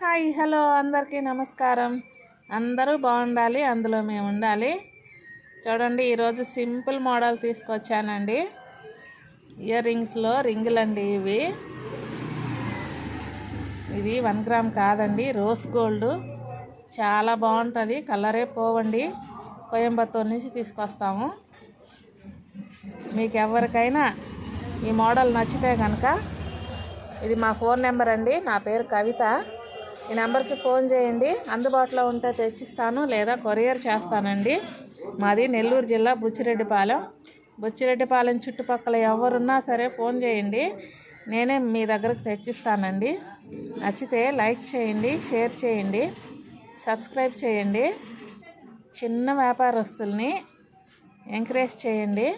Hi hello అందరికీ నమస్కారం. అందరూ బాగుండాలి, అందులో మేము ఉండాలి. చూడండి, ఈరోజు సింపుల్ మోడల్ తీసుకొచ్చానండి. ఇయర్ రింగ్స్లో రింగులండి ఇది 1 గ్రామ్ కాదండి, రోజ్ గోల్డ్. చాలా బాగుంటుంది, కలరే పోవండి. కోయంబత్తూరు నుంచి తీసుకొస్తాము. మీకు ఎవరికైనా ఈ మోడల్ నచ్చితే కనుక ఇది మా ఫోన్ నెంబర్ అండి. నా పేరు కవిత. ఈ నెంబర్కి ఫోన్ చేయండి. అందుబాటులో ఉంటే తెచ్చిస్తాను, లేదా కొరియర్ చేస్తానండి. మాది నెల్లూరు జిల్లా బుచ్చిరెడ్డిపాలెం చుట్టుపక్కల ఎవరున్నా సరే ఫోన్ చేయండి, నేనే మీ దగ్గరకు తెచ్చిస్తానండి. నచ్చితే లైక్ చేయండి, షేర్ చేయండి, సబ్స్క్రైబ్ చేయండి. చిన్న వ్యాపారస్తుల్ని ఎంకరేజ్ చేయండి.